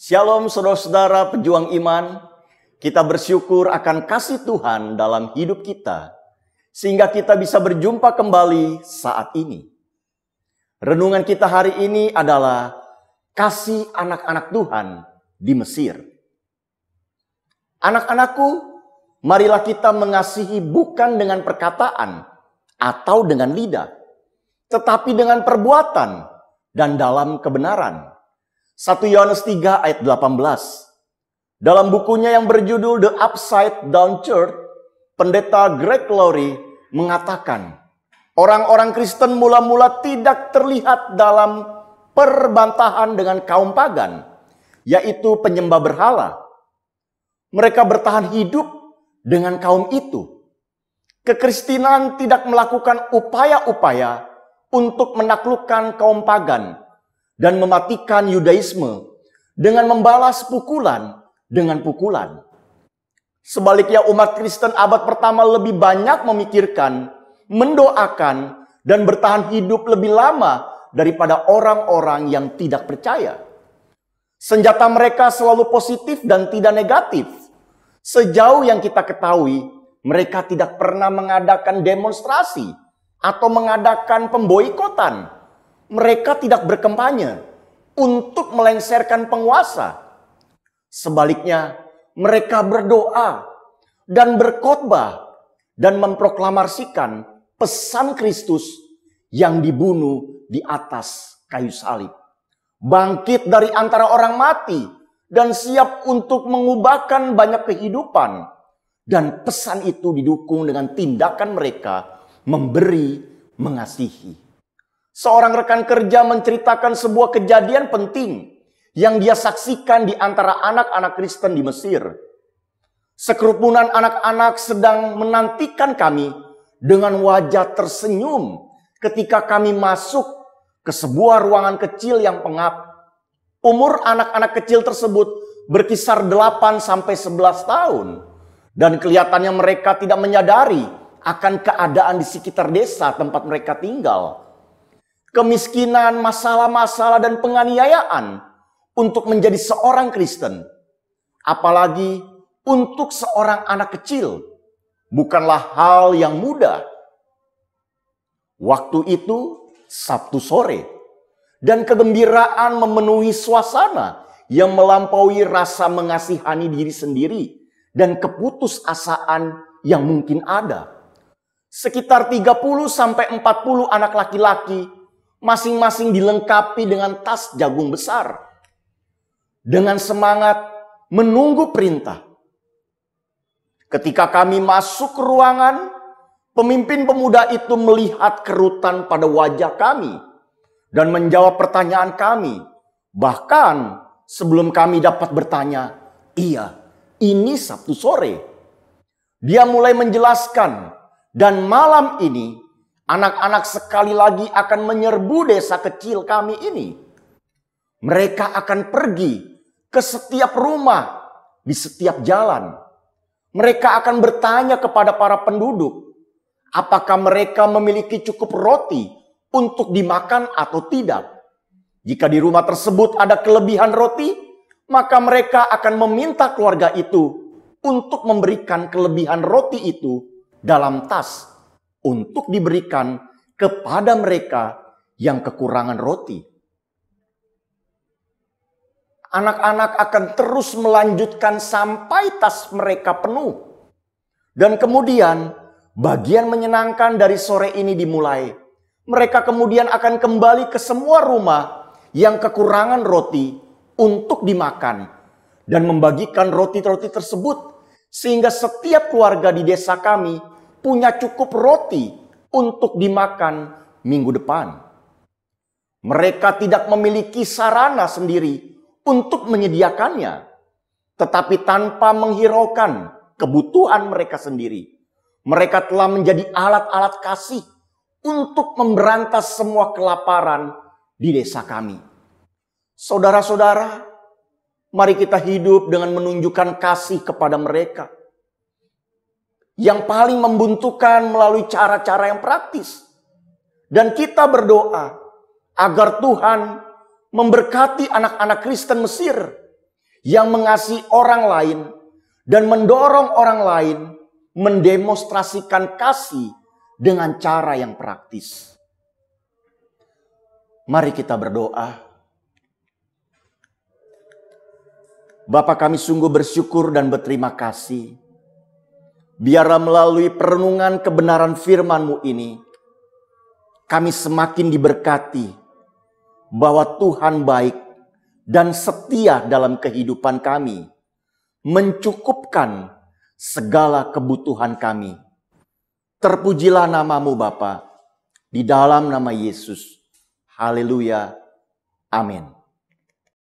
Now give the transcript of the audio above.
Shalom saudara-saudara pejuang iman, kita bersyukur akan kasih Tuhan dalam hidup kita, sehingga kita bisa berjumpa kembali saat ini. Renungan kita hari ini adalah kasih anak-anak Tuhan di Mesir. Anak-anakku, marilah kita mengasihi bukan dengan perkataan atau dengan lidah, tetapi dengan perbuatan dan dalam kebenaran. 1 Yohanes 3 ayat 18. Dalam bukunya yang berjudul The Upside Down Church, pendeta Greg Laurie mengatakan, orang-orang Kristen mula-mula tidak terlihat dalam perbantahan dengan kaum pagan, yaitu penyembah berhala. Mereka bertahan hidup dengan kaum itu. Kekristenan tidak melakukan upaya-upaya untuk menaklukkan kaum pagan dan mematikan Yudaisme dengan membalas pukulan dengan pukulan. Sebaliknya umat Kristen abad pertama lebih banyak memikirkan, mendoakan, dan bertahan hidup lebih lama daripada orang-orang yang tidak percaya. Senjata mereka selalu positif dan tidak negatif. Sejauh yang kita ketahui, mereka tidak pernah mengadakan demonstrasi atau mengadakan pemboikotan. Mereka tidak berkampanye untuk melengsarkan penguasa. Sebaliknya, mereka berdoa dan berkhotbah dan memproklamasikan pesan Kristus yang dibunuh di atas kayu salib, bangkit dari antara orang mati dan siap untuk mengubahkan banyak kehidupan. Dan pesan itu didukung dengan tindakan mereka memberi, mengasihi. Seorang rekan kerja menceritakan sebuah kejadian penting yang dia saksikan di antara anak-anak Kristen di Mesir. Sekerupunan anak-anak sedang menantikan kami dengan wajah tersenyum ketika kami masuk ke sebuah ruangan kecil yang pengap. Umur anak-anak kecil tersebut berkisar 8 sampai 11 tahun dan kelihatannya mereka tidak menyadari akan keadaan di sekitar desa tempat mereka tinggal. Kemiskinan, masalah-masalah, dan penganiayaan untuk menjadi seorang Kristen, apalagi untuk seorang anak kecil, bukanlah hal yang mudah. Waktu itu Sabtu sore, dan kegembiraan memenuhi suasana yang melampaui rasa mengasihani diri sendiri dan keputusasaan yang mungkin ada. Sekitar 30 sampai 40 anak laki-laki masing-masing dilengkapi dengan tas jagung besar. Dengan semangat menunggu perintah. Ketika kami masuk ke ruangan, pemimpin pemuda itu melihat kerutan pada wajah kami dan menjawab pertanyaan kami. Bahkan sebelum kami dapat bertanya, iya, ini Sabtu sore. Dia mulai menjelaskan, dan malam ini anak-anak sekali lagi akan menyerbu desa kecil kami ini. Mereka akan pergi ke setiap rumah, di setiap jalan. Mereka akan bertanya kepada para penduduk, apakah mereka memiliki cukup roti untuk dimakan atau tidak. Jika di rumah tersebut ada kelebihan roti, maka mereka akan meminta keluarga itu untuk memberikan kelebihan roti itu dalam tas, untuk diberikan kepada mereka yang kekurangan roti. Anak-anak akan terus melanjutkan sampai tas mereka penuh. Dan kemudian bagian menyenangkan dari sore ini dimulai. Mereka kemudian akan kembali ke semua rumah yang kekurangan roti untuk dimakan dan membagikan roti-roti tersebut sehingga setiap keluarga di desa kami punya cukup roti untuk dimakan minggu depan. Mereka tidak memiliki sarana sendiri untuk menyediakannya, tetapi tanpa menghiraukan kebutuhan mereka sendiri, mereka telah menjadi alat-alat kasih untuk memberantas semua kelaparan di desa kami. Saudara-saudara, mari kita hidup dengan menunjukkan kasih kepada mereka. Yang paling membuntukan melalui cara-cara yang praktis. Dan kita berdoa agar Tuhan memberkati anak-anak Kristen Mesir yang mengasihi orang lain dan mendorong orang lain mendemonstrasikan kasih dengan cara yang praktis. Mari kita berdoa. Bapa, kami sungguh bersyukur dan berterima kasih. Biarlah melalui perenungan kebenaran firman-Mu ini, kami semakin diberkati bahwa Tuhan baik dan setia dalam kehidupan kami, mencukupkan segala kebutuhan kami. Terpujilah nama-Mu Bapa, di dalam nama Yesus. Haleluya. Amin.